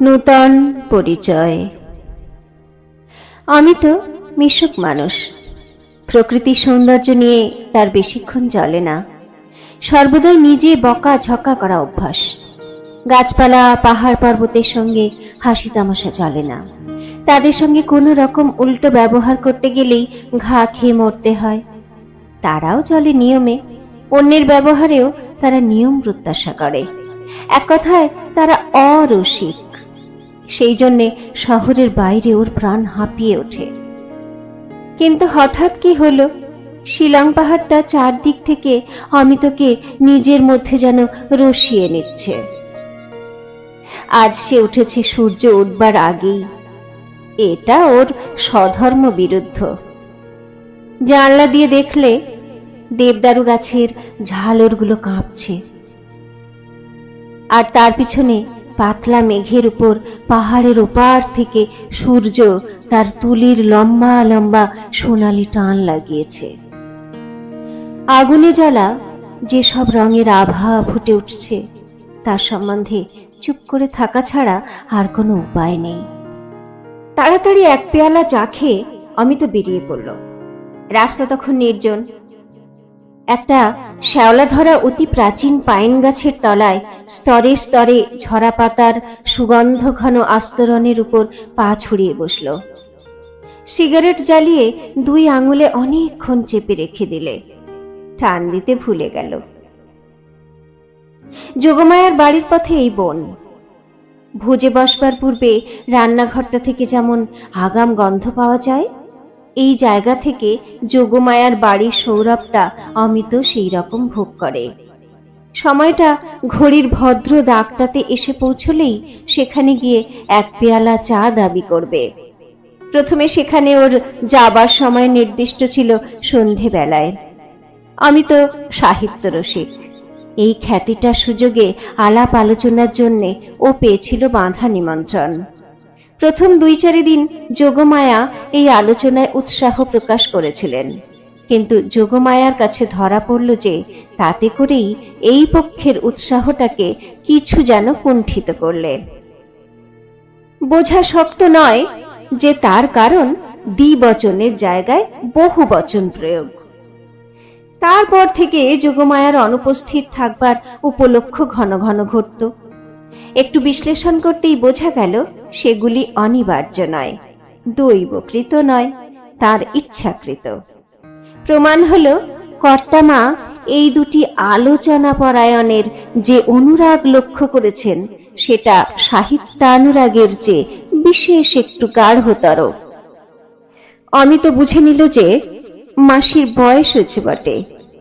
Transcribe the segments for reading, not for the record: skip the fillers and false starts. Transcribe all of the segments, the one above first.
নূতন পরিচয়। আমি তো মিশুক মানুষ। প্রকৃতির সৌন্দর্য নিয়ে তার বেশিক্ষণ চলে না। সর্বদাই নিজে বকা ঝকা করা অভ্যাস। গাছপালা পাহাড় পর্বতের সঙ্গে হাসি তামাশা চলে না। তাদের সঙ্গে কোনো রকম উল্টো ব্যবহার করতে গেলেই ঘা খেয়ে মরতে হয়। তারাও চলে নিয়মে, অন্যের ব্যবহারেও তারা নিয়ম প্রত্যাশা করে। এক কথায় তারা অরসিক। সেই জন্যে শহরের বাইরে ওর প্রাণ হাঁপিয়ে ওঠে। কিন্তু হঠাৎ কি হলো, শিলং পাহাড়টা চারদিক থেকে অমিতকে নিজের মধ্যে যেন রসিয়ে নিচ্ছে। আজ সে উঠেছে সূর্য উঠবার আগেই। এটা ওর স্বধর্ম বিরুদ্ধ। জানলা দিয়ে দেখলে দেবদারু গাছের ঝালরগুলো কাঁপছে, আর তার পিছনে পাতলা মেঘের উপর পাহাড়ের ওপার থেকে সূর্য তার তুলির লম্বা লম্বা সোনালি টান লাগিয়েছে। আগুনে জ্বালা যেসব রঙের আভা ফুটে উঠছে, তার সম্বন্ধে চুপ করে থাকা ছাড়া আর কোনো উপায় নেই। তাড়াতাড়ি এক পেয়ালা চা খেয়ে অমিত বেরিয়ে পড়ল। রাস্তা তখন নির্জন। একটা শ্যাওলা ধরা অতি প্রাচীন পাইন গাছের তলায় স্তরে স্তরে ঝরা পাতার সুগন্ধ ঘন আস্তরণের উপর পা ছড়িয়ে বসল। সিগারেট জ্বালিয়ে দুই আঙুলে অনেকক্ষণ চেপে রেখে দিলে। টান দিতে ভুলে গেল। যোগমায়ার বাড়ির পথে এই বন। ভোজে বসবার পূর্বে রান্নাঘরটা থেকে যেমন আগাম গন্ধ পাওয়া যায়, এই জায়গা থেকে যোগমায়ার বাড়ির সৌরভটা অমিত সেই রকম ভোগ করে। সময়টা ঘড়ির ভদ্র দাগটাতে এসে পৌঁছলেই সেখানে গিয়ে এক পেয়ালা চা দাবি করবে। প্রথমে সেখানে ওর যাবার সময় নির্দিষ্ট ছিল সন্ধেবেলায়। অমিত সাহিত্য রসিক। এই খ্যাতিটার সুযোগে আলাপ আলোচনার জন্যে ও পেয়েছিল বাঁধা নিমন্ত্রণ। প্রথম ২-৪ দিন যোগমায়া এই আলোচনায় উৎসাহ প্রকাশ করেছিলেন, কিন্তু যোগমায়ার কাছে ধরা পড়ল যে তাতে করেই এই পক্ষের উৎসাহটাকে কিছু যেন কুণ্ঠিত করলেন। বোঝা শক্ত নয় যে তার কারণ দ্বিবচনের জায়গায় বহু বচন প্রয়োগ। তারপর থেকে যোগমায়ার অনুপস্থিত থাকবার উপলক্ষ ঘন ঘন ঘটত। একটু বিশ্লেষণ করতেই বোঝা গেল সেগুলি অনিবার্য নয়, দৈবকৃত নয়, তার ইচ্ছাকৃত। প্রমাণ হলো কর্তামা এই দুটি আলোচনা পরায়ণের যে অনুরাগ লক্ষ্য করেছেন, সেটা সাহিত্যানুরাগের চেয়ে বিশেষ একটু গাঢ়তর। অমিত বুঝে নিল যে মাসির বয়স হয়েছে বটে,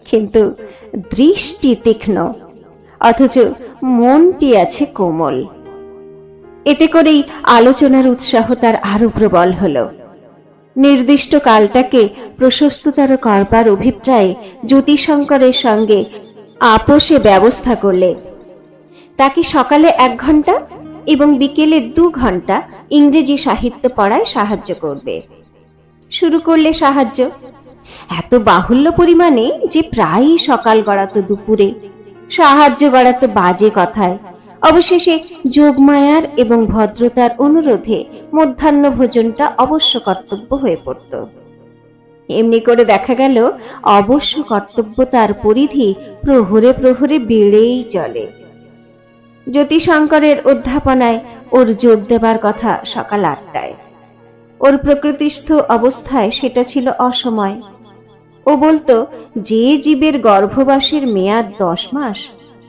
কিন্তু দৃষ্টি তীক্ষ্ণ, অথচ মনটি আছে কোমল। এতে করেই আলোচনার উৎসাহ তার আরো প্রবল হল। নির্দিষ্ট কালটাকে প্রশস্ততর করবার অভিপ্রায়ে জ্যোতিশঙ্করের সঙ্গে আপোষে ব্যবস্থা করলে তাকে সকালে 1 ঘন্টা এবং বিকেলে 2 ঘন্টা ইংরেজি সাহিত্য পড়ায় সাহায্য করবে। শুরু করলে সাহায্য এত বাহুল্য পরিমাণে যে প্রায়ই সকাল গড়াতো দুপুরে, সাহায্য গড়াতো বাজে কথায়। অবশেষে যোগমায়ার এবং ভদ্রতার অনুরোধে মধ্যাহ্ন ভোজনটা অবশ্য কর্তব্য হয়ে পড়ত। এমনি করে দেখা গেল অবশ্য কর্তব্যতার পরিধি প্রহরে প্রহরে বেড়েই চলে। জ্যোতিশঙ্করের অধ্যাপনায় ওর যোগ দেবার কথা সকাল 8টায়। ওর প্রকৃতিস্থ অবস্থায় সেটা ছিল অসময়। ও বলতো, যে জীবের গর্ভবাসের মেয়াদ 10 মাস,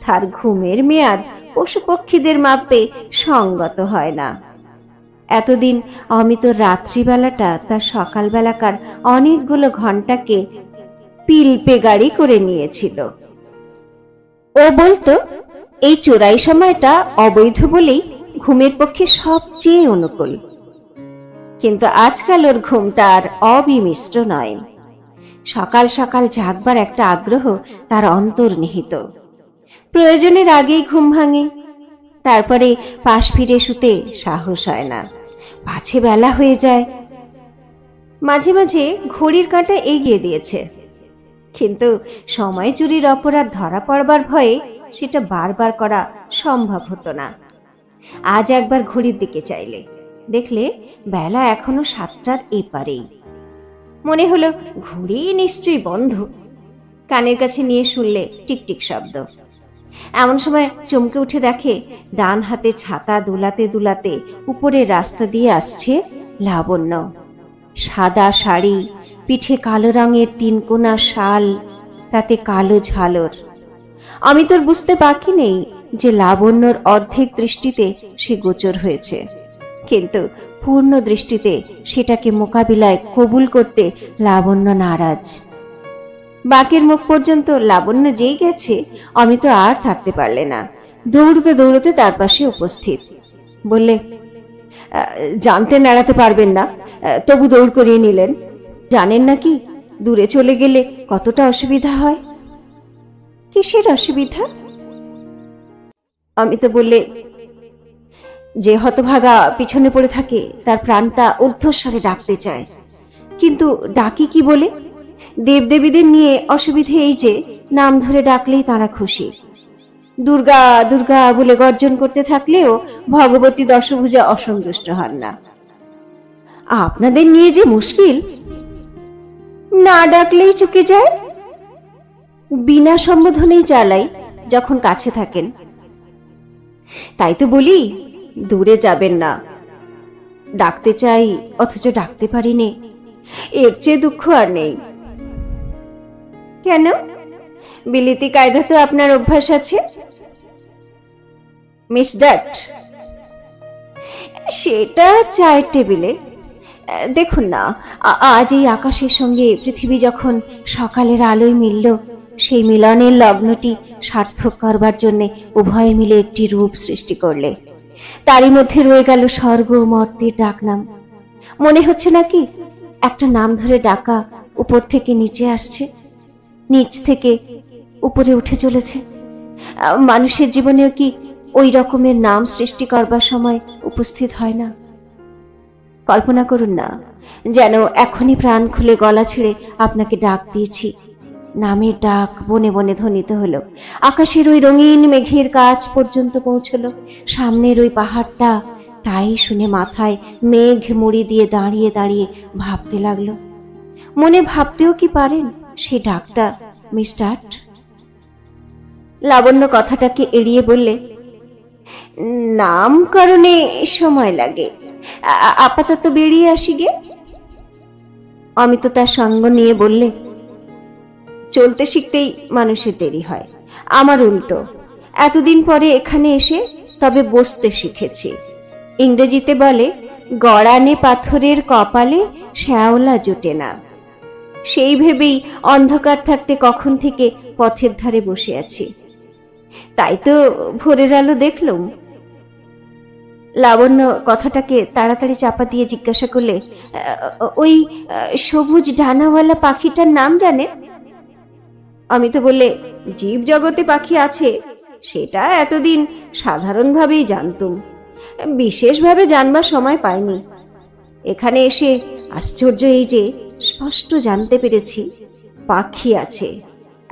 তার ঘুমের মেয়াদ পশু পক্ষীদের মাপে সঙ্গত হয় না। এতদিন অমিত রাত্রিবেলাটা তার সকালবেলাকার অনেকগুলো ঘন্টাকে পিলপে গাড়ি করে নিয়েছিল। ও বলতো এই চোরাই সময়টা অবৈধ বলেই ঘুমের পক্ষে সবচেয়ে অনুকূল। কিন্তু আজকাল ওর ঘুমটা আর অবিমিশ্র নয়। সকাল সকাল জাগবার একটা আগ্রহ তার অন্তর্নিহিত। প্রয়োজনের আগেই ঘুম ভাঙে, তারপরে পাশ ফিরে শুতে সাহস হয় না, পাছে বেলা হয়ে যায়। মাঝে মাঝে ঘড়ির কাঁটা এগিয়ে দিয়েছে, কিন্তু সময় চুরির অপরাধ ধরা পড়বার ভয়ে সেটা বারবার করা সম্ভব হতো না। আজ একবার ঘড়ির দিকে চাইলে দেখলে বেলা এখনো 7টার এপারেই। মনে হলো ঘড়ি নিশ্চয়ই বন্ধ। কানের কাছে নিয়ে শুনলে টিকটিক শব্দ। এমন সময় চমকে উঠে দেখে ডান হাতে ছাতা দুলাতে দুলাতে উপরের রাস্তা দিয়ে আসছে লাবণ্য। সাদা শাড়ি, পিঠে কালো রঙের 3 কোনা শাল, তাতে কালো ঝালর। আমি তোর বুঝতে বাকি নেই যে লাবণ্যর অর্ধেক দৃষ্টিতে সে গোচর হয়েছে, কিন্তু পূর্ণ দৃষ্টিতে সেটাকে মোকাবিলায় কবুল করতে লাবণ্য নারাজ। বাকের মুখ পর্যন্ত লাবণ্য যেই গেছে, আমি তো আর থাকতে পারলে না, দৌড়তে দৌড়তে তার পাশে উপস্থিত। বললে, জানতে নাড়াতে পারবেন না, তবু দৌড় করিয়ে নিলেন। জানেন নাকি দূরে চলে গেলে কতটা অসুবিধা হয়? কিসের অসুবিধা? আমি তো বললে, যে হতভাগা পিছনে পড়ে থাকে তার প্রাণটা ঊর্ধ্বস্বরে ডাকতে চায়, কিন্তু ডাকি কি বলে? দেবদেবীদের নিয়ে অসুবিধে এই যে নাম ধরে ডাকলেই তারা খুশি। দুর্গা দুর্গা বলে গর্জন করতে থাকলেও ভগবতী দশভুজা অসন্তুষ্ট হন না। আপনাদের নিয়ে যে মুশকিল, না ডাকলেই চুকে যায়। বিনা সম্বোধনেই চালাই যখন কাছে থাকেন। তাই তো বলি দূরে যাবেন না। ডাকতে চাই অথচ ডাকতে পারি নে, এর চেয়ে দুঃখ আর নেই। কেন? বিলিতি কায়দা তো আপনার অভ্যাস আছে। মিস ড্যাট, সেটা চায়ের টেবিলে। দেখুন না, আজ এই আকাশের সঙ্গে পৃথিবী যখন সকালের আলোয় মিলল, সেই মিলনের লগ্নটি সার্থক করবার জন্য উভয়ে মিলে একটি রূপ সৃষ্টি করলে। তারই মধ্যে রয়ে গেল স্বর্গ মর্তের ডাকনাম। মনে হচ্ছে নাকি একটা নাম ধরে ডাকা উপর থেকে নিচে আসছে, নিচ থেকে উপরে উঠে চলেছে? মানুষের জীবনেও কি ওই রকমের নাম সৃষ্টি করবার সময় উপস্থিত হয় না? কল্পনা করুন না, যেন এখনই প্রাণ খুলে গলা ছেড়ে আপনাকে ডাক দিয়েছি। নামের ডাক বনে বনে ধ্বনিত হলো, আকাশের ওই রঙিন মেঘের কাছ পর্যন্ত পৌঁছলো। সামনের ওই পাহাড়টা তাই শুনে মাথায় মেঘ মুড়ি দিয়ে দাঁড়িয়ে দাঁড়িয়ে ভাবতে লাগলো। মনে ভাবতেও কি পারেন সেই ডাকটা মিস্টার? লাবণ্য কথাটাকে এড়িয়ে বললে, নামকরণে সময় লাগে, আপাতত বেরিয়ে আসি গে। অমিত তার সঙ্গ নিয়ে বললে, চলতে শিখতেই মানুষের দেরি হয়, আমার উল্টো। এতদিন পরে এখানে এসে তবে বসতে শিখেছি। ইংরেজিতে বলে, গড়ানে পাথরের কপালে শ্যাওলা জোটে না। সেই ভেবেই অন্ধকার থাকতে কখন থেকে পথের ধারে বসে আছি। তাই তো ভোরের আলো দেখলুম। লাবণ্য কথাটাকে তাড়াতাড়ি চাপা দিয়ে জিজ্ঞাসা করলে, ওই সবুজ ডানাওয়ালা পাখিটার নাম জানেন? আমি তো বললে, জীব জগতে পাখি আছে সেটা এতদিন সাধারণভাবেই জানতুম, বিশেষভাবে জানবার সময় পাইনি। এখানে এসে আশ্চর্য এই যে স্পষ্ট জানতে পেরেছি পাখি আছে,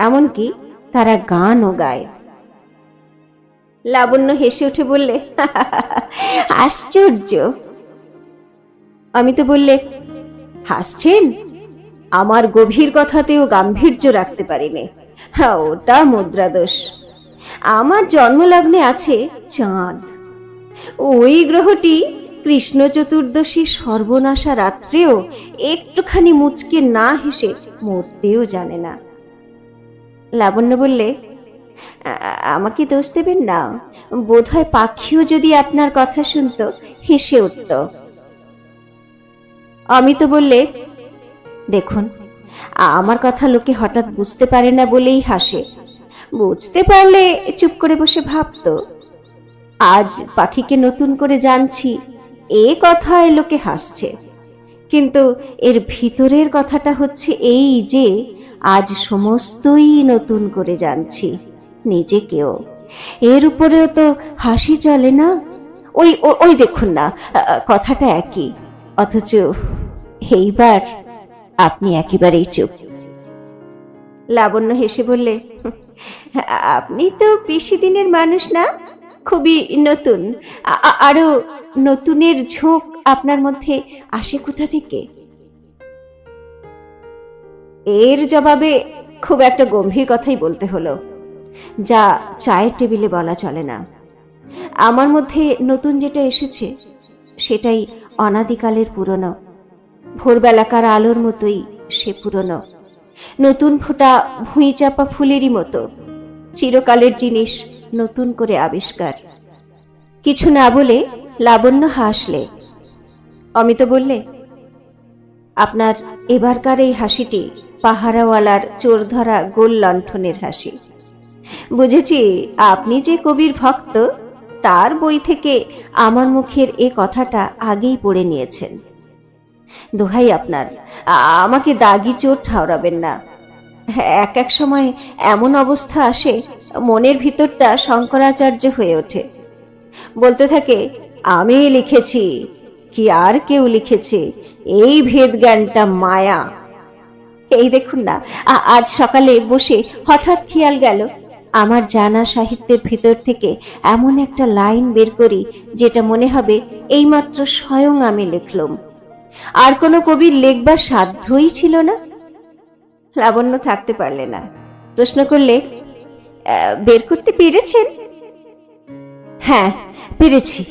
এমনকি তারা গানও গায়। লাবণ্য হেসে উঠে বললে, আশ্চর্য। আমি তো বললে, হাসছেন? আমার গভীর কথাতেও গাম্ভীর্য রাখতে পারিনি। হ্যাঁ, ওটা মুদ্রাদোষ। আমার জন্মলগ্নে আছে চাঁদ। ওই গ্রহটি কৃষ্ণ চতুর্দশী সর্বনাশা রাত্রেও একটুখানি মুচকে না হেসে মরতেও জানে না। লাবণ্য বললে, আমাকে দোষ দেবেন না, বোধহয় পাখিও যদি আপনার কথা শুনতো হেসে উঠত। আমি তো বললে, দেখুন, আমার কথা লোকে হঠাৎ বুঝতে পারে না বলেই হাসে, বুঝতে পারলে চুপ করে বসে ভাবতো। আজ পাখিকে নতুন করে জানছি, এ কথায় লোকে হাসছে, কিন্তু এর ভিতরের কথাটা হচ্ছে এই যে আজ সমস্তই নতুন করে জানছি, নিজেকেও। এর উপরেও তো হাসি চলে না। ওই ওই দেখুন না, কথাটা একই, অথচ এইবার আপনি একেবারেই চুপ। লাবণ্য হেসে বললে, আপনি তো বেশি দিনের মানুষ না, খুবই নতুন। আরো নতুনের ঝোঁক আপনার মধ্যে আসে কোথা থেকে? এর জবাবে খুব একটা গম্ভীর কথাই বলতে হলো, যা চায়ের টেবিলে বলা চলে না। আমার মধ্যে নতুন যেটা এসেছে সেটাই অনাদিকালের পুরনো। ভোরবেলাকার আলোর মতোই সে পুরনো, নতুন ফোটা ভুঁই চাপা ফুলেরই মতো। চিরকালের জিনিস নতুন করে আবিষ্কার। কিছু না বলে লাবণ্য হাসলে। অমিত বললে, আপনার এবারকার এই হাসিটি পাহারাওয়ালার চোর ধরা গোল লণ্ঠনের হাসি। বুঝেছি আপনি যে কবির ভক্ত, তার বই থেকে আমার মুখের এ কথাটা আগেই পড়ে নিয়েছেন। দোহাই আপনার, আমাকে দাগি চোর ঠাওরাবেন না। এক এক সময় এমন অবস্থা আসে, মনের ভিতরটা শঙ্করাচার্য হয়ে ওঠে। বলতে থাকে, আমি লিখেছি কি আর কেউ লিখেছে, এই ভেদ জ্ঞানটা মায়া। এই দেখুন না, আজ সকালে বসে হঠাৎ খেয়াল গেল আমার জানা সাহিত্যের ভিতর থেকে এমন একটা লাইন বের করি যেটা মনে হবে এইমাত্র স্বয়ং আমি লিখলাম। আর কোনো কবির লেখবার সাধ্যই ছিল না। লাবণ্য থাকতে পারলে না, প্রশ্ন করলে, বের করতে পেরেছেন? হ্যাঁ, পেরেছি।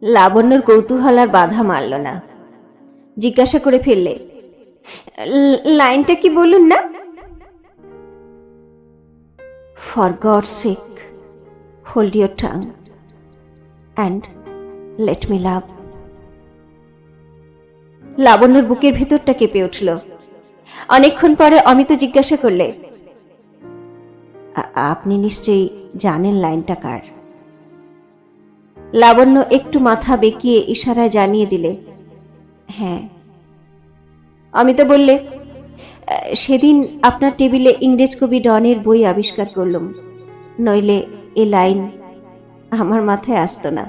লাবণ্যর কৌতূহল আর বাধা মারল না, জিজ্ঞাসা করে ফেললে, লাইনটা কি বলুন না? For God's sake, hold your tongue and let me love. লাবণ্যর বুকের ভিতরটা কেঁপে উঠল। অনেকক্ষণ পরে অমিত জিজ্ঞাসা করলে, আপনি নিশ্চয়ই জানেন লাইনটা কার? লাবণ্য একটু মাথা বেঁকিয়ে ইশারায় জানিয়ে দিলে, হ্যাঁ। অমিত বললে, সেদিন আপনার টেবিলে ইংরেজ কবি ডনের বই আবিষ্কার করলাম, নইলে এ লাইন আমার মাথায় আসতো না।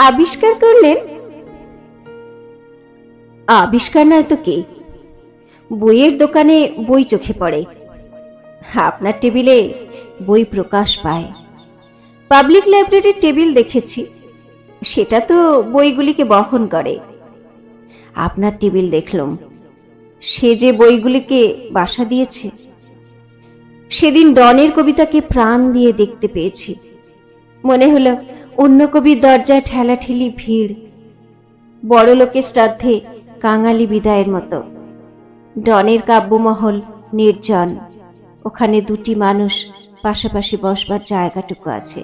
আবিষ্কার করলেন? আবিষ্কার নয় তো কি, বইয়ের দোকানে বই চোখে পড়ে, আপনার টেবিলে বই প্রকাশ পায়। পাবলিক লাইব্রেরির টেবিল দেখেছি, সেটা তো বইগুলিকে বহন করে। আপনার টেবিল দেখলাম, সে যে বইগুলিকে বাসা দিয়েছে। সেদিন ডনের কবিতাকে প্রাণ দিয়ে দেখতে পেয়েছি। মনে হলো অন্য কবির দরজায় ঠেলাঠেলি ভিড়, বড় লোকের শ্রাদ্ধে কাঙালি বিদায়ের মতো। ডনের কাব্যমহল নির্জন, ওখানে দুটি মানুষ পাশাপাশি বসবার জায়গাটুকু আছে।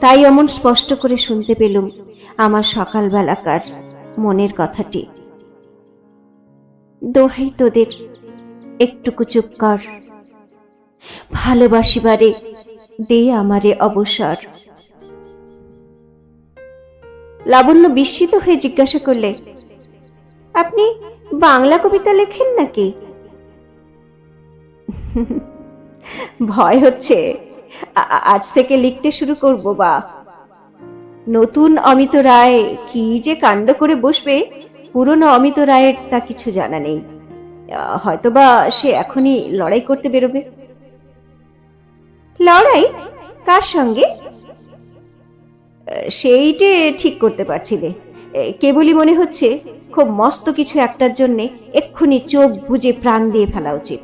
তাই অমন স্পষ্ট করে শুনতে পেলুম আমার সকালবেলাকার মনের কথাটি। দোহাই তোদের, একটুকু চুপ কর, ভালোবাসিবারে দে আমারে অবসর। লাবণ্য বিস্মিত হয়ে জিজ্ঞাসা করলে, আপনি বাংলা কবিতা লেখেন নাকি? ভয় হচ্ছে, আজ থেকে লিখতে শুরু করব। বা নতুন অমিত রায় কি যে কাণ্ড করে বসবে, পুরনো অমিত রায়ের তা কিছু জানা নেই। হয়তোবা সে এখনই লড়াই করতে বেরোবে। লড়াই কার সঙ্গে? সেইটে ঠিক করতে পারছিলে। কেবলই মনে হচ্ছে খুব মস্ত কিছু একটার জন্য এক্ষুনি চোখ বুজে প্রাণ দিয়ে ফেলা উচিত।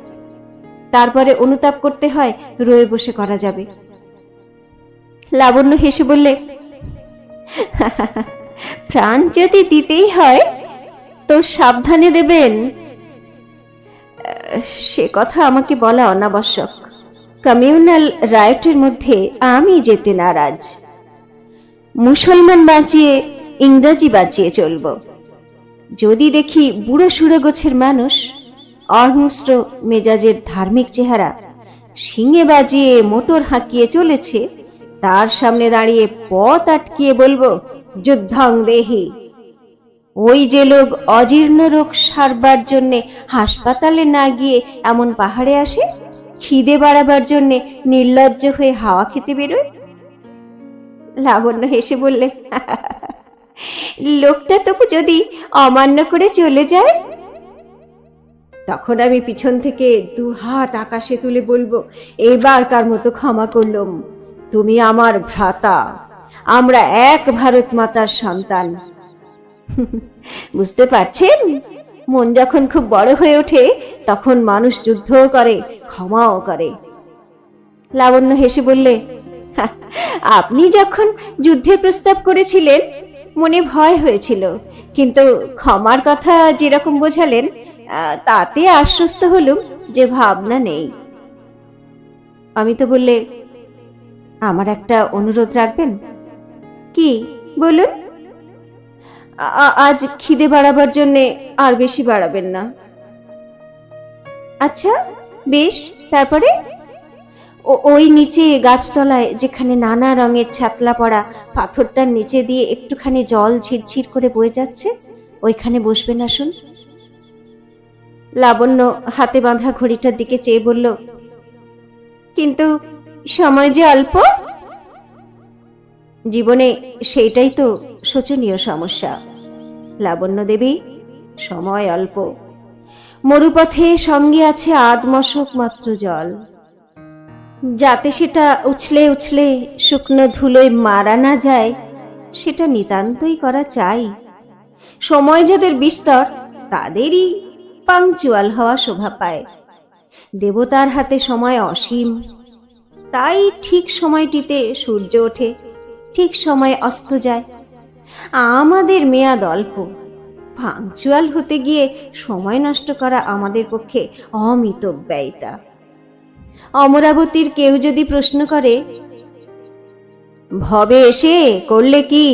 তারপরে অনুতাপ করতে হয় রয়ে বসে করা যাবে। লাবণ্য হেসে বললে, প্রাণ যদি দিতেই হয় তো সাবধানে দেবেন। সে কথা আমাকে বলা অনাবশ্যক। কমিউনাল রায়টের মধ্যে আমি যেতে নারাজ। মুসলমান বাঁচিয়ে ইংরাজি বাঁচিয়ে চলব। যদি দেখি বুড়ো সুড়ো গোছের মানুষ, অহিংস্র মেজাজের ধার্মিক চেহারা, শিঙে বাজিয়ে মোটর হাঁকিয়ে চলেছে, তার সামনে দাঁড়িয়ে পথ আটকিয়ে বলবো, যুদ্ধং দেহি। ওই যে লোক অজীর্ণ রোগ সারবার জন্যে হাসপাতালে না গিয়ে এমন পাহাড়ে আসে, খিদে বাড়াবার জন্যে নির্লজ্জ হয়ে হাওয়া খেতে বেরোয়। লাবণ্য হেসে বললে, লোকটা তবু যদি অমান্য করে চলে যায়। তখন আমি পিছন থেকে 2 হাত আকাশে তুলে বলবো, এবারকার মতো ক্ষমা করলাম, তুমি আমার ভ্রাতা, আমরা এক ভারত মাতার সন্তান। বুঝতে পারছেন, মন যখন খুব বড় হয়ে ওঠে তখন মানুষ যুদ্ধও করে, ক্ষমাও করে। লাবণ্য হেসে বললে, আপনি যখন যুদ্ধের প্রস্তাব করেছিলেন মনে ভয় হয়েছিল, কিন্তু ক্ষমার কথা যেরকম বোঝালেন তাতে আশ্বস্ত হলুম যে ভাবনা নেই। অমিত বললে, আমার একটা অনুরোধ রাখবেন? কি বলুন? আজ খিদে বাড়াবার জন্যে আর বেশি বাড়াবেন না। আচ্ছা বেশ, তারপরে? ওই নিচে গাছতলায় যেখানে নানা রঙের ছ্যাপলা পড়া পাথরটার নিচে দিয়ে একটুখানি জল ঝিরঝির করে বয়ে যাচ্ছে, ওইখানে বসবেন, আসুন। লাবণ্য হাতে বাঁধা ঘড়িটার দিকে চেয়ে বলল, কিন্তু সময় যে অল্প। জীবনে সেইটাই তো শোচনীয় সমস্যা লাবণ্য দেবী, সময় অল্প। মরুপথে সঙ্গে আছে 8 মশক মাত্র জল, যাতে সেটা উছলে উছলে শুকনো ধুলোয় মারা না যায় সেটা নিতান্তই করা চাই। সময় যাদের বিস্তর তাদেরই পাংচুয়াল হওয়া শোভা পায়। দেবতার হাতে সময় অসীম, তাই ঠিক সময়টিতে সূর্য ওঠে, ঠিক সময়ে অস্ত যায়। আমাদের মেয়াদ অল্প, পাংচুয়াল হতে গিয়ে সময় নষ্ট করা আমাদের পক্ষে অমিতব্যয়িতা। অমরাবতীর কেউ যদি প্রশ্ন করে, ভবে এসে করলে কি,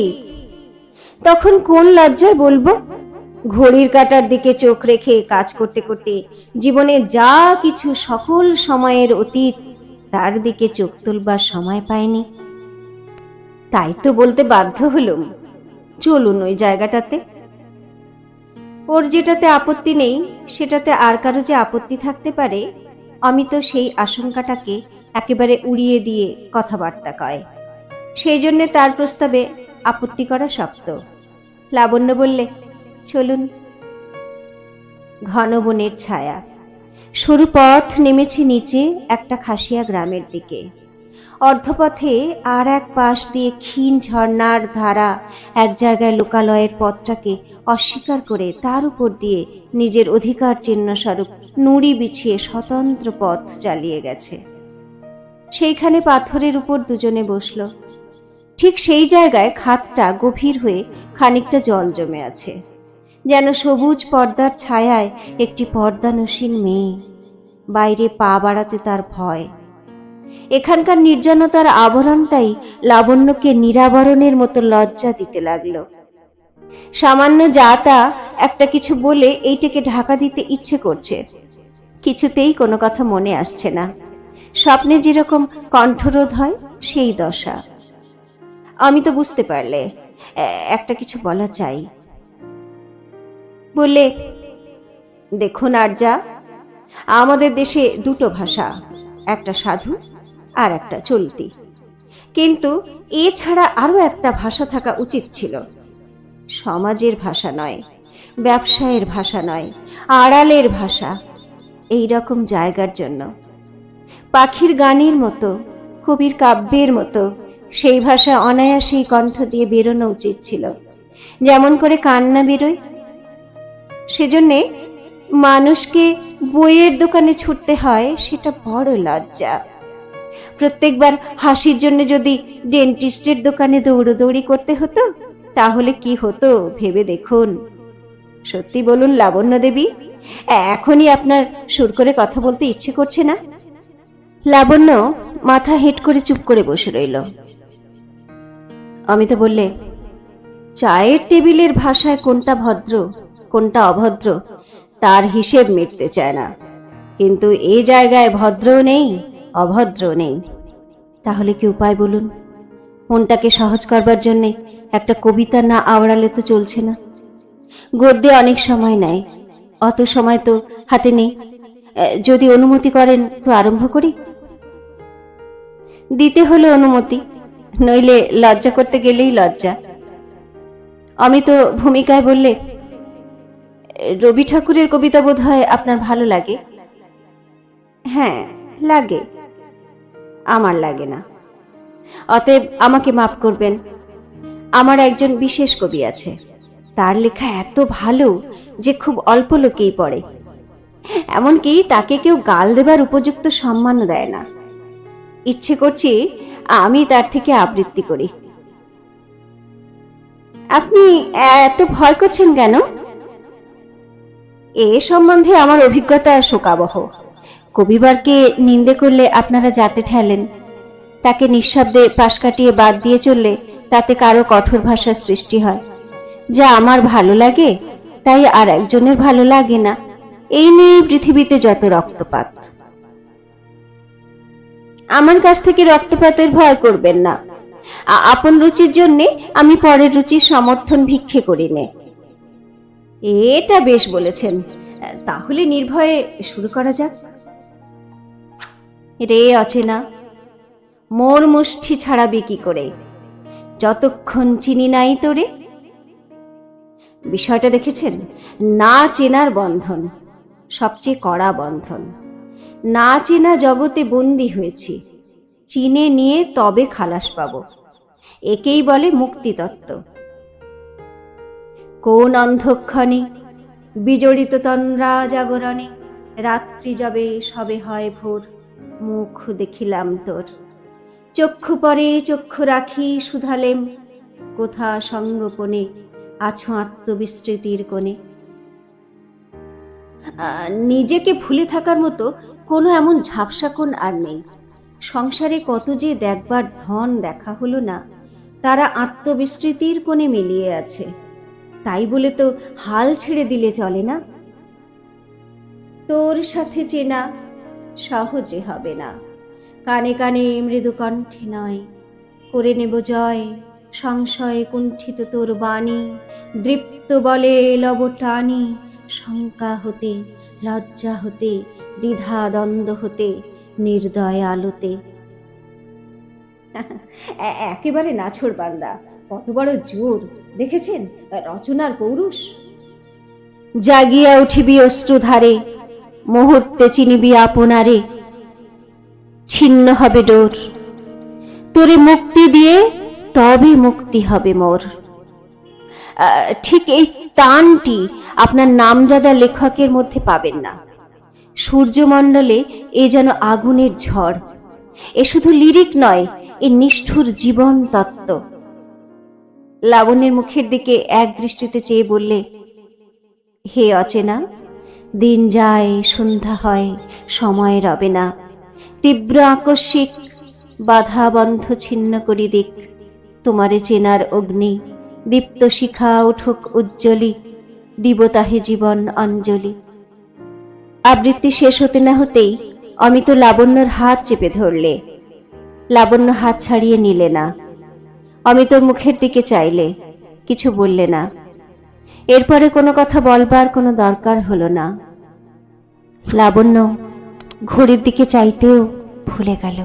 তখন কোন লজ্জায় বলবো? ঘড়ির কাঁটার দিকে চোখ রেখে কাজ করতে করতে জীবনে যা কিছু সকল সময়ের অতীত তার দিকে চোখ তুলবার সময় পাইনি। তাই তো বলতে বাধ্য হলুম, চলুন ওই জায়গাটাতে। ওর যেটাতে আপত্তি নেই সেটাতে আর কারো যে আপত্তি থাকতে পারে, অমিত সেই আশঙ্কাটাকে একেবারে উড়িয়ে দিয়ে কথাবার্তা কয়। সেই জন্যে তার প্রস্তাবে আপত্তি করা শক্ত। লাবণ্য বললে, চলুন। ঘন বনের ছায়া, সরু পথ নেমেছে নিচে একটা খাসিয়া গ্রামের দিকে। অর্ধপথে আর এক পাশ দিয়ে ক্ষীণ ঝর্ণার ধারা এক জায়গায় লোকালয়ের পথটাকে অস্বীকার করে তার উপর দিয়ে নিজের অধিকার চিহ্ন স্বরূপ নুড়ি বিছিয়ে স্বতন্ত্র পথ চালিয়ে গেছে। সেইখানে পাথরের উপর দুজনে বসল। ঠিক সেই জায়গায় খাতটা গভীর হয়ে খানিকটা জল জমে আছে, যেন সবুজ পর্দার ছায়ায় একটি পর্দানসীন মেয়ে। বাইরে পা বাড়াতে তার ভয়। এখানকার নির্জনতার আবরণটাই লাবণ্যকে নিরাবরণের মতো লজ্জা দিতে লাগলো। সামান্য যা তা একটা কিছু বলে এইটাকে ঢাকা দিতে ইচ্ছে করছে, কিছুতেই কোনো কথা মনে আসছে না। স্বপ্নে যেরকম কণ্ঠরোধ হয় সেই দশা। আমি তো বুঝতে পারলে একটা কিছু বলা চাই। বললে, দেখুন আরজা, আমাদের দেশে 2টো ভাষা, একটা সাধু আর একটা চলতি, কিন্তু এছাড়া আরো একটা ভাষা থাকা উচিত ছিল। সমাজের ভাষা নয়, ব্যবসায়ের ভাষা নয়, আড়ালের ভাষা। এই রকম জায়গার জন্য পাখির গানের মতো, কবির কাব্যের মতো সেই ভাষা অনায়াসেই কণ্ঠ দিয়ে বেরোনো উচিত ছিল, যেমন করে কান্না বেরোয়। সেজন্যে মানুষকে বইয়ের দোকানে ছুটতে হয়, সেটা বড় লজ্জা। প্রত্যেকবার হাসির জন্য যদি ডেন্টিস্টের দোকানে দৌড়দৌড়ি করতে হতো তাহলে কি হতো ভেবে দেখুন। সত্যি বলুন লাবণ্য দেবী, এখনই আপনার সুর করে কথা বলতে ইচ্ছে করছে না? লাবণ্য মাথা হেঁট করে চুপ করে বসে রইল। অমিতা বললে, চায়ের টেবিলের ভাষায় কোনটা ভদ্র কোনটা অভদ্র তার হিসেব মিটতে চায় না, কিন্তু এ জায়গায় ভদ্রও নেই অভদ্রও নেই। তাহলে কি উপায় বলুন? মনটাকে সহজ করবার জন্যে একটা কবিতা না আওড়ালে তো চলছে না। গদ্যে অনেক সময় নেয়, অত সময় তো হাতে নেই। যদি অনুমতি করেন তো আরম্ভ করি। দিতে হলো অনুমতি, নইলে লজ্জা করতে গেলেই লজ্জা। অমিত ভূমিকায় বললে, রবি ঠাকুরের কবিতা বোধহয় আপনার ভালো লাগে। হ্যাঁ লাগে, আমার লাগে না। অতএব আমাকে মাফ করবেন। আমার একজন বিশেষ কবি আছে, তার লেখা এত ভালো যে খুব অল্প লোকেই পড়ে। এমনকি তাকে কেউ গাল দেবার উপযুক্ত সম্মানও দেয় না। ইচ্ছে করছি আমি তার থেকে আবৃত্তি করি। আপনি এত ভয় করছেন কেন? এ সম্বন্ধে আমার অভিজ্ঞতা শোকাবহ। কবিবারকে নিন্দে করলে আপনারা যাতে ঠেলেন, তাকে নিঃশব্দে পাশ কাটিয়ে বাদ দিয়ে চললে তাতে কারো কঠোর ভাষার সৃষ্টি হয়। যা আমার ভালো লাগে তাই আর একজনের ভালো লাগে না, এই নিয়ে পৃথিবীতে যত রক্তপাত। আমার কাছ থেকে রক্তপাতের ভয় করবেন না। আপন রুচির জন্যে আমি পরের রুচির সমর্থন ভিক্ষে করি নে। এটা বেশ বলেছেন। তাহলে নির্ভয়ে শুরু করা যাক। রে অচেনা, মোর মুষ্টি ছাড়াবি কি করে, যতক্ষণ চিনি নাই তোরে। বিষয়টা দেখেছেন? না চেনার বন্ধন, সবচেয়ে কড়া বন্ধন। না চেনা জগতে বন্দী হয়েছি, চিনে নিয়ে তবে খালাস পাব। একেই বলে মুক্তিতত্ত্ব। কোন অন্ধক্ষণে বিজড়িত তন্দ্রা জাগরণে, রাত্রি যাবে সবে হয় ভোর, মুখ দেখিলাম তোর। চক্ষু পরে চক্ষু রাখি শুধালেম, কোথা সঙ্গোপনে আছো আত্মবিস্মৃতির কোণে। নিজেকে ভুলে থাকার মতো কোনো এমন ঝাপসা কোণ আর নেই। সংসারে কত যে দেখবার ধন দেখা হলো না, তারা আত্মবিস্মৃতির কোণে মিলিয়ে আছে। তাই বলে তো হাল ছেড়ে দিলে চলে না। তোর সাথে চেনা সহজে হবে না, কানে কানে মৃদু কণ্ঠে নয়, করে নেব জয় সংশয়ে কুণ্ঠিত তোর বাণী। দৃপ্ত বলে লব টানি, শঙ্কা হতে লজ্জা হতে দ্বিধা দ্বন্দ্ব হতে নির্দয় আলোতে। একেবারে নাছোড় বান্দা, কত বড় জোর দেখেছেন রচনার পৌরুষ। জাগিয়া উঠিবি অশ্রুধারে, মুহূর্তে চিনিবি আপনারে। ছিন্ন হবে ডোর, তোরে মুক্তি দিয়ে তবে মুক্তি হবে মোর। ঠিক এই টানটি আপনার নামজাদা লেখকের মধ্যে পাবেন না। সূর্যমণ্ডলে এ যেন আগুনের ঝড়। এ শুধু লিরিক নয়, এ নিষ্ঠুর জীবন তত্ত্ব। লাবণ্যের মুখের দিকে এক দৃষ্টিতে চেয়ে বললে, হে অচেনা, দিন যায় সন্ধ্যা হয়, সময় রবে না। তীব্র আকস্মিক বাধা বন্ধ ছিন্ন করি দিক, তোমারে চেনার অগ্নি দীপ্ত শিখা উঠুক উজ্জ্বলি, দিব তাহে জীবন অঞ্জলি। আবৃত্তি শেষ হতে না হতেই অমিত লাবণ্যর হাত চেপে ধরলে। লাবণ্য হাত ছাড়িয়ে নিলে না। অমিতর মুখের দিকে চাইলে, কিছু বললে না। এরপরে কোনো কথা বলবার কোনো দরকার হলো না। লাবণ্য ঘড়ির দিকে চাইতেও ভুলে গেল।